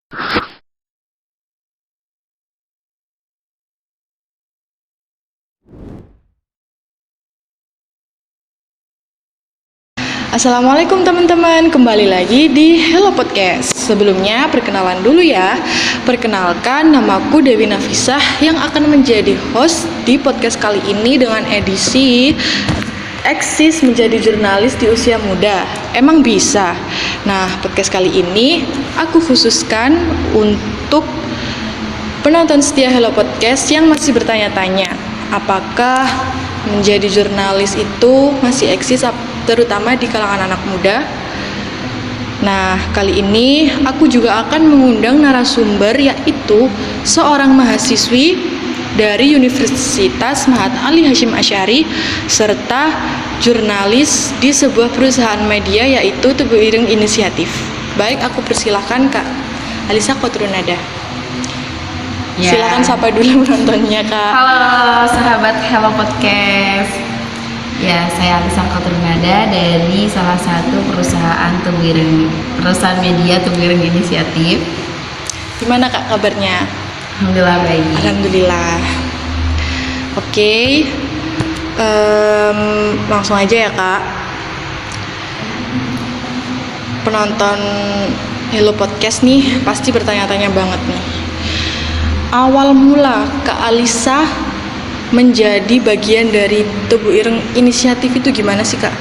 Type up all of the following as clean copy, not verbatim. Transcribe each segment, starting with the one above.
Assalamualaikum teman-teman, kembali lagi di Hello Podcast. Sebelumnya perkenalan dulu ya. Perkenalkan, namaku Dewi Nafisah yang akan menjadi host di podcast kali ini dengan edisi Eksis menjadi jurnalis di usia muda. Emang bisa? Nah, podcast kali ini aku khususkan untuk penonton setia Hello Podcast yang masih bertanya-tanya, apakah menjadi jurnalis itu masih eksis terutama di kalangan anak muda? Nah, kali ini aku juga akan mengundang narasumber, yaitu seorang mahasiswi dari Universitas Mahat Ali Hasyim Asy'ari serta jurnalis di sebuah perusahaan media yaitu Tubuh Ireng Inisiatif. Baik, aku persilahkan Kak Alisa Kotrunada. Ya. Silakan sapa dulu penontonnya, Kak. Halo sahabat Hello Podcast. Ya, saya Alisa Kotrunada dari salah satu perusahaan media Tubuh Ireng Inisiatif. Gimana Kak kabarnya? Alhamdulillah baik. Alhamdulillah. Oke, langsung aja ya Kak. Penonton Hello Podcast nih pasti bertanya-tanya banget nih. Awal mula Kak Alisa menjadi bagian dari Tubuh Ireng Inisiatif itu gimana sih Kak?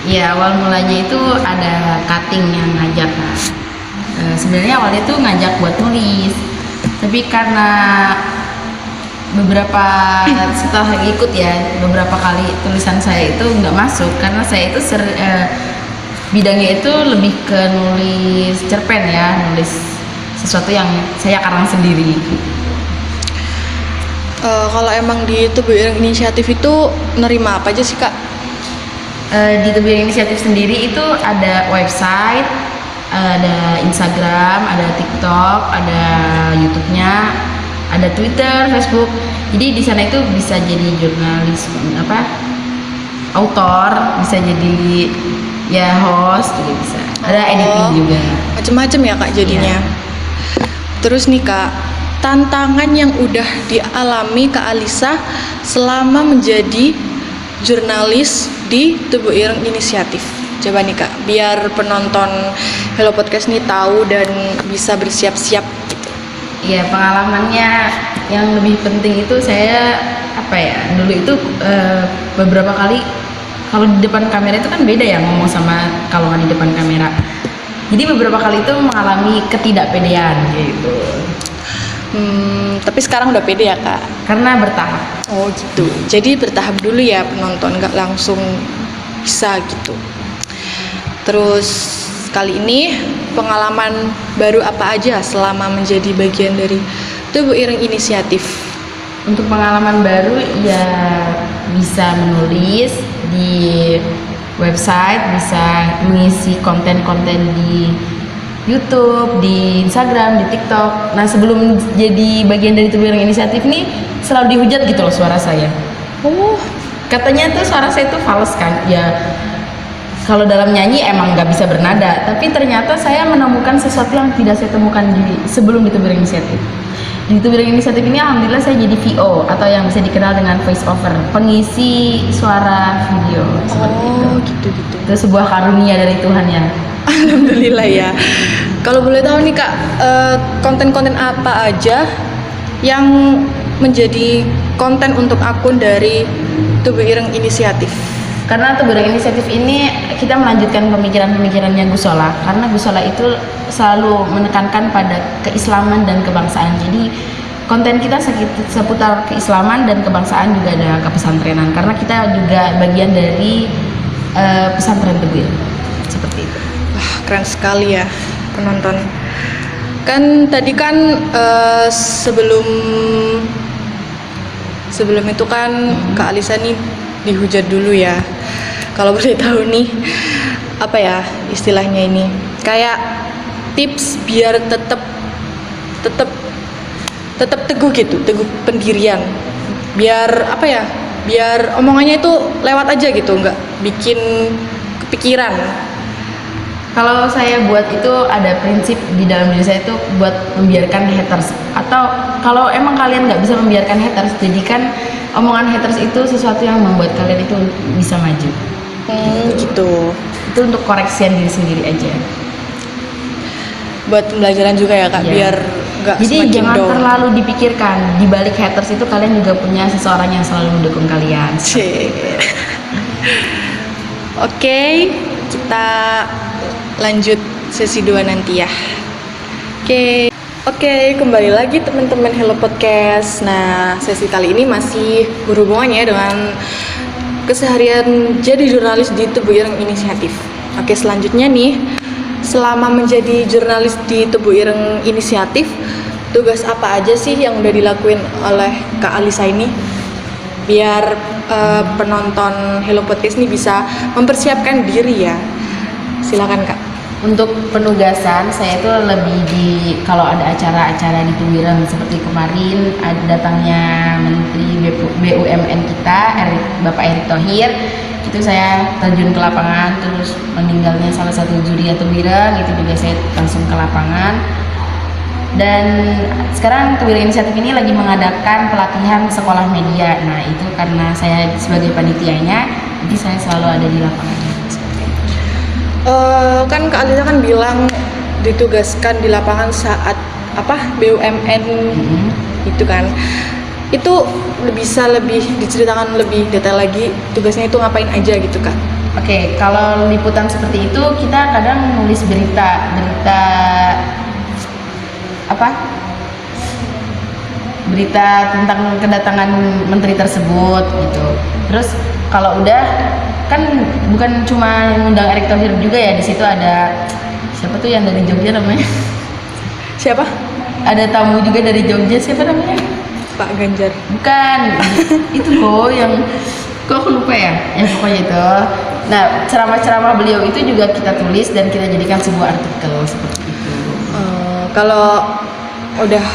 Ya, awal mulanya itu ada cutting yang ngajak, Kak. Sebenarnya awalnya itu ngajak buat nulis, tapi karena setelah ikut ya beberapa kali tulisan saya itu nggak masuk karena saya itu bidangnya itu lebih ke nulis cerpen ya, nulis sesuatu yang saya karang sendiri. Kalau emang di Tubuh Ireng Inisiatif itu nerima apa aja sih Kak? Di Tubuh Ireng Inisiatif sendiri itu ada website, ada Instagram, ada TikTok, ada YouTube-nya, ada Twitter, Facebook. Jadi di sana itu bisa jadi jurnalis, autor, bisa jadi ya host juga bisa. Ada editing juga. Macem-macem ya Kak jadinya. Terus nih Kak, tantangan yang udah dialami Kak Alisa selama menjadi jurnalis di Tubuh Ireng Inisiatif. Coba nih Kak, biar penonton Hello Podcast nih tahu dan bisa bersiap-siap gitu. Iya, pengalamannya yang lebih penting itu saya dulu itu beberapa kali kalau di depan kamera itu kan beda ya ngomong sama kalau nggak di depan kamera. Jadi beberapa kali itu mengalami ketidakpedean gitu. Tapi sekarang udah pede ya Kak? Karena bertahap. Oh gitu. Jadi bertahap dulu ya penonton, nggak langsung bisa gitu. Terus kali ini pengalaman baru apa aja selama menjadi bagian dari Tubuh Ireng Inisiatif? Untuk pengalaman baru ya bisa menulis di website, bisa mengisi konten-konten di YouTube, di Instagram, di TikTok. Nah, sebelum jadi bagian dari Tubuh Ireng Inisiatif nih selalu dihujat gitu loh suara saya. Oh, katanya tuh suara saya tuh fals kan? Ya, kalau dalam nyanyi emang nggak bisa bernada, tapi ternyata saya menemukan sesuatu yang tidak saya temukan sebelum di Tubuh Ireng Inisiatif. Di Tubuh Ireng Inisiatif ini alhamdulillah saya jadi VO atau yang bisa dikenal dengan voice over, pengisi suara video seperti itu. Gitu. Itu sebuah karunia dari Tuhan ya. Alhamdulillah ya. Kalau boleh tahu nih Kak, konten-konten apa aja yang menjadi konten untuk akun dari Tubuh Ireng Inisiatif? Karena Tubuh Ireng Inisiatif ini kita melanjutkan pemikiran-pemikirannya Gus Solah, karena Gus Solah itu selalu menekankan pada keislaman dan kebangsaan. Jadi konten kita seputar keislaman dan kebangsaan, juga ada kepesantrenan karena kita juga bagian dari pesantren Tubuh Ireng. Seperti itu. Wah, keren sekali ya penonton. Kan tadi kan sebelum itu kan Kak Alisa nih dihujat dulu ya. Kalau boleh tahu nih apa ya istilahnya ini, kayak tips biar tetap teguh gitu, teguh pendirian, biar biar omongannya itu lewat aja gitu, nggak bikin kepikiran. Kalau saya buat itu ada prinsip di dalam diri saya itu buat membiarkan haters, atau kalau emang kalian nggak bisa membiarkan haters, jadikan omongan haters itu sesuatu yang membuat kalian itu bisa maju. Gitu. Itu untuk koreksian diri sendiri aja. Buat pembelajaran juga ya kak, Iya. biar nggak Jadi semakin jangan down. terlalu dipikirkan, di balik haters itu kalian juga punya seseorang yang selalu mendukung kalian. Cih. Oke, kita lanjut sesi 2 nanti ya. Oke, kembali lagi teman-teman Hello Podcast. Nah, sesi kali ini masih berhubungan ya dengan keseharian jadi jurnalis di Tebu Ireng Inisiatif. Oke, selanjutnya nih, selama menjadi jurnalis di Tebu Ireng Inisiatif, tugas apa aja sih yang udah dilakuin oleh Kak Alisa ini? Biar penonton Hello Podcast ini bisa mempersiapkan diri ya. Silakan Kak. Untuk penugasan saya itu lebih di kalau ada acara-acara di Tuwireng seperti kemarin ada datangnya Menteri BUMN kita Bapak Erick Thohir, itu saya terjun ke lapangan, terus meninggalnya salah satu juri Tuwireng itu juga saya langsung ke lapangan. Dan sekarang Tuwireng Inisiatif ini lagi mengadakan pelatihan sekolah media. Nah itu karena saya sebagai panitianya, jadi saya selalu ada di lapangan. Kan Kak Alisa kan bilang ditugaskan di lapangan saat BUMN itu kan. Itu bisa lebih diceritakan lebih detail lagi tugasnya itu ngapain aja gitu Kak. Oke, kalau liputan seperti itu kita kadang nulis berita tentang kedatangan menteri tersebut gitu. Terus kalau udah kan bukan cuma ngundang Erick Thohir juga ya, di situ ada siapa tuh yang dari Jogja namanya? Siapa? Ada tamu juga dari Jogja, siapa namanya? Pak Ganjar. Bukan, itu loh yang kok aku lupa ya? Ya pokoknya itu. Nah, ceramah-ceramah beliau itu juga kita tulis dan kita jadikan sebuah artikel seperti itu. Kalau udah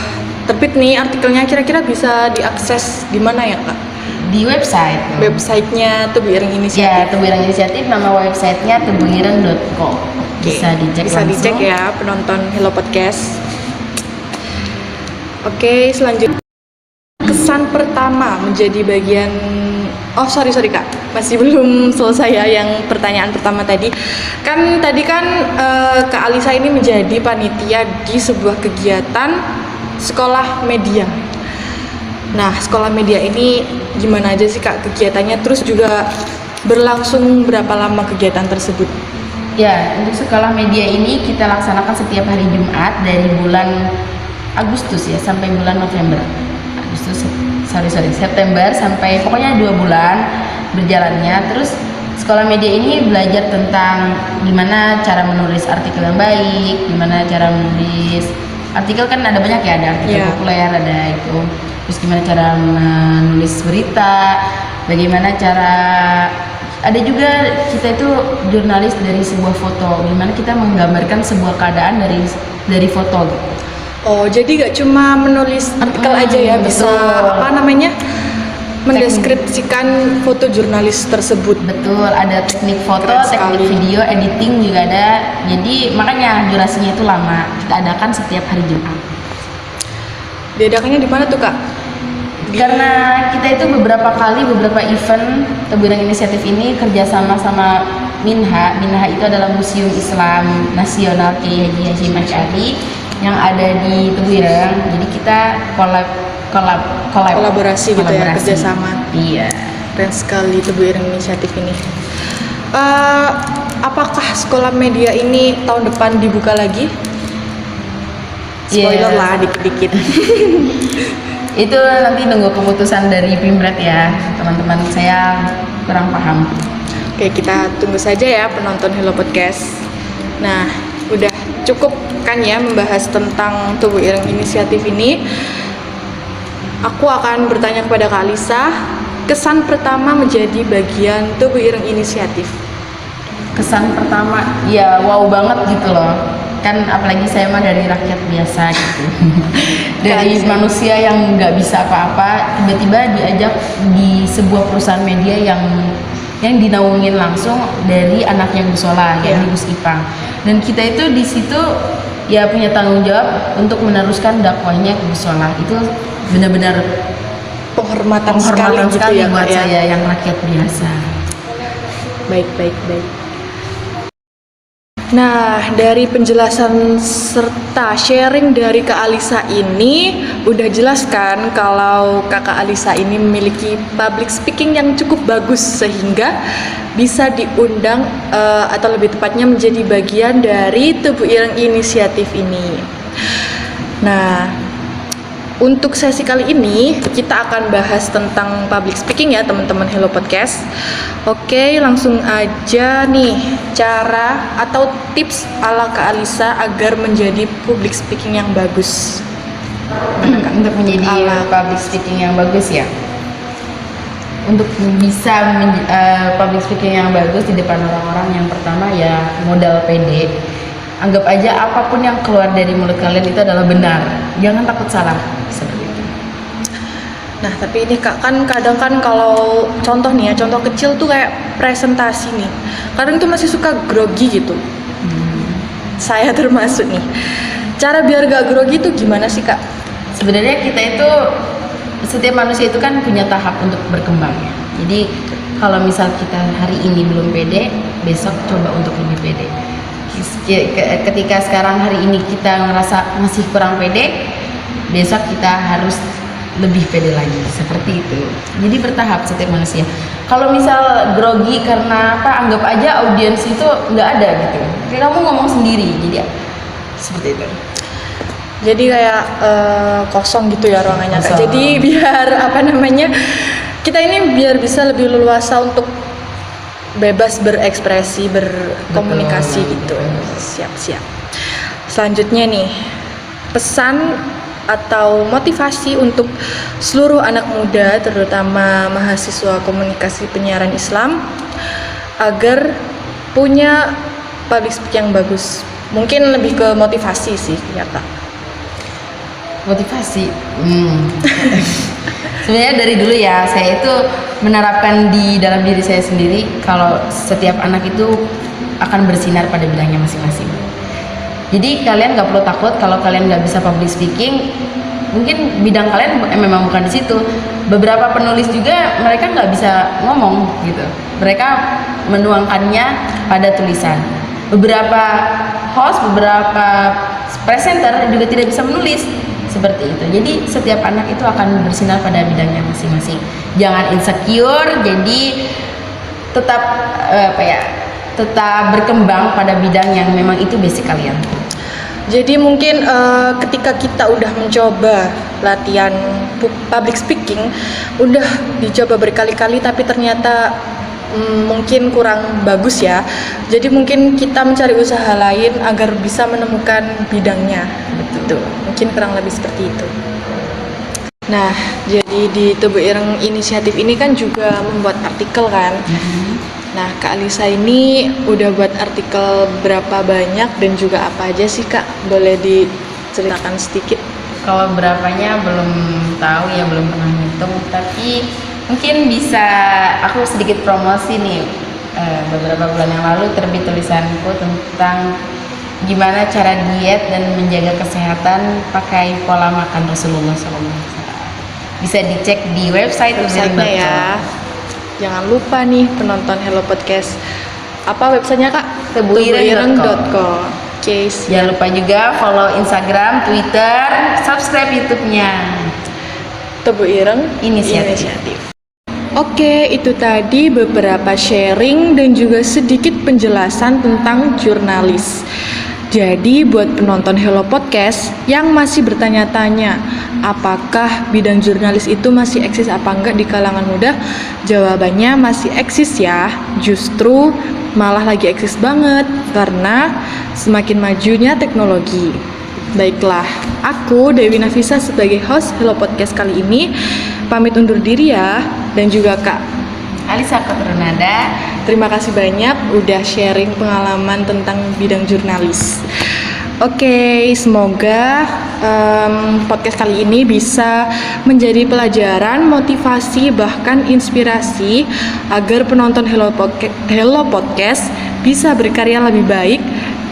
terbit nih artikelnya, kira-kira bisa diakses di mana ya Kak? Di website. Websitenya Tebu Ireng Inisiatif. Ya, Tebu Ireng Inisiatif, nama websitenya tebuireng.co. Bisa dicek Bisa langsung. dicek ya penonton Hello Podcast. Oke, selanjutnya kesan pertama menjadi bagian. Sorry Kak, masih belum selesai ya yang pertanyaan pertama tadi. Kan tadi kan Kak Alisa ini menjadi panitia di sebuah kegiatan sekolah media. Nah, sekolah media ini gimana aja sih Kak kegiatannya? Terus juga berlangsung berapa lama kegiatan tersebut? Ya, untuk sekolah media ini kita laksanakan setiap hari Jumat dari bulan Agustus ya sampai bulan November. September sampai pokoknya 2 bulan berjalannya. Terus sekolah media ini belajar tentang gimana cara menulis artikel yang baik, gimana cara menulis artikel, kan ada banyak ya, ada artikel populer, ada itu. Terus gimana cara menulis berita, bagaimana cara, ada juga kita itu jurnalis dari sebuah foto, gimana kita menggambarkan sebuah keadaan dari foto gitu. Oh, jadi gak cuma menulis artikel aja ya, bisa betul. Mendeskripsikan foto jurnalis tersebut. Betul, ada teknik foto, Keren teknik sekali. video, editing juga ada. Jadi makanya durasinya itu lama. Kita adakan setiap hari Jumat. Diadakannya di mana tuh Kak? Karena kita itu beberapa event Tebu Ireng Inisiatif ini kerjasama sama Minha. Minha itu adalah Museum Islam Nasional Kiai Haji Hashim Asy'ari yang ada di Tebu Ireng. Jadi kita Kolaborasi gitu ya, kolaborasi. kerjasama. Iya. Keren sekali Tebu Ireng Inisiatif ini. Apakah sekolah media ini tahun depan dibuka lagi? Spoiler lah dikit-dikit. Itu nanti nunggu keputusan dari Pimret ya, teman-teman, saya kurang paham. Oke, kita tunggu saja ya penonton Hello Podcast. Nah, udah cukup kan ya membahas tentang Tebu Ireng Inisiatif ini. Aku akan bertanya kepada Kak Alisa, kesan pertama menjadi bagian Tebu Ireng Inisiatif. Kesan pertama, ya wow banget gitu loh. Kan apalagi saya mah dari rakyat biasa gitu. Dari manusia yang nggak bisa apa-apa, tiba-tiba diajak di sebuah perusahaan media yang yang dinaungin langsung dari anaknya Gus Solah, Iya. yakni Gus Ipang. Dan kita itu di situ ya punya tanggung jawab untuk meneruskan dakwahnya ke Gus Solah. Itu benar-benar Penghormatan penghormatan gitu sekali ya, Kak, buat ya. saya yang rakyat biasa. Baik. Nah, dari penjelasan serta sharing dari Kak Alisa ini udah jelas kan kalau Kakak Alisa ini memiliki public speaking yang cukup bagus sehingga bisa diundang atau lebih tepatnya menjadi bagian dari Tebu Ireng Inisiatif ini. Nah, untuk sesi kali ini kita akan bahas tentang public speaking ya teman-teman Hello Podcast. Oke, langsung aja nih cara atau tips ala Kak Alisa agar menjadi public speaking yang bagus. Untuk menjadi Ala- public speaking yang bagus ya. Untuk bisa public speaking yang bagus di depan orang-orang, yang pertama ya modal pede. Anggap aja apapun yang keluar dari mulut kalian itu adalah benar. Jangan takut salah. Seperti itu. Nah, tapi ini Kak, kan kadang kan kalau contoh nih ya, contoh kecil tuh kayak presentasi nih. Kadang tuh masih suka grogi gitu. Saya termasuk nih. Cara biar gak grogi tuh gimana sih Kak? Sebenarnya kita itu, setiap manusia itu kan punya tahap untuk berkembang ya. Jadi kalau misal kita hari ini belum pede, besok coba untuk lebih pede. Ketika sekarang hari ini kita ngerasa masih kurang pede, besok kita harus lebih pede lagi, seperti itu. Jadi bertahap setiap manusia. Kalau misal grogi karena apa, anggap aja audiens itu nggak ada gitu. Kayak kamu ngomong sendiri, jadi ya, seperti itu. Jadi kayak kosong gitu ya ruangannya Kak. Kosong. Jadi biar apa namanya, kita ini biar bisa lebih leluasa untuk bebas berekspresi, berkomunikasi Betul. gitu. Siap. Selanjutnya nih, pesan atau motivasi untuk seluruh anak muda, terutama mahasiswa komunikasi penyiaran Islam, agar punya public speaking yang bagus. Mungkin lebih ke motivasi sih ya Kak. Motivasi. Sebenarnya dari dulu ya, saya itu menerapkan di dalam diri saya sendiri kalau setiap anak itu akan bersinar pada bidangnya masing-masing. Jadi kalian nggak perlu takut kalau kalian nggak bisa public speaking. Mungkin bidang kalian memang bukan di situ. Beberapa penulis juga mereka nggak bisa ngomong gitu. Mereka menuangkannya pada tulisan. Beberapa host, beberapa presenter juga tidak bisa menulis. Seperti itu. Jadi setiap anak itu akan bersinar pada bidangnya masing-masing. Jangan insecure. Jadi tetap tetap berkembang pada bidang yang memang itu basic kalian. Jadi mungkin ketika kita udah mencoba latihan public speaking, udah dicoba berkali-kali tapi ternyata mungkin kurang bagus ya. Jadi mungkin kita mencari usaha lain agar bisa menemukan bidangnya. Betul. Mungkin kurang lebih seperti itu. Nah, jadi di Tebu Ireng Inisiatif ini kan juga membuat artikel kan. Nah, Kak Alisa ini udah buat artikel berapa banyak dan juga apa aja sih Kak? Boleh diceritakan sedikit? Kalau berapanya belum tahu ya, belum pernah ngitung, tapi mungkin bisa aku sedikit promosi nih. Beberapa bulan yang lalu terbit tulisanku tentang gimana cara diet dan menjaga kesehatan pakai pola makan Rasulullah SAW. Bisa dicek di Websitenya ya. Jangan lupa nih penonton Hello Podcast. Apa websitenya Kak? tebuireng.com. Oke, Jangan lupa juga follow Instagram, Twitter, subscribe YouTube-nya. Tebu Ireng Inisiatif. Oke, itu tadi beberapa sharing dan juga sedikit penjelasan tentang jurnalis. Jadi buat penonton Hello Podcast yang masih bertanya-tanya apakah bidang jurnalis itu masih eksis apa enggak di kalangan muda? Jawabannya masih eksis ya. Justru malah lagi eksis banget karena semakin majunya teknologi. Baiklah, aku Dewi Nafisa sebagai host Hello Podcast kali ini pamit undur diri ya, dan juga Kak Alisa Kotronada. terima kasih banyak udah sharing pengalaman tentang bidang jurnalis. Oke, semoga podcast kali ini bisa menjadi pelajaran, motivasi, bahkan inspirasi agar penonton Hello Podcast bisa berkarya lebih baik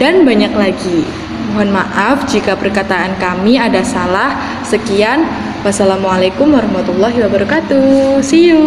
dan banyak lagi. Mohon maaf jika perkataan kami ada salah. Sekian, wassalamualaikum warahmatullahi wabarakatuh. See you.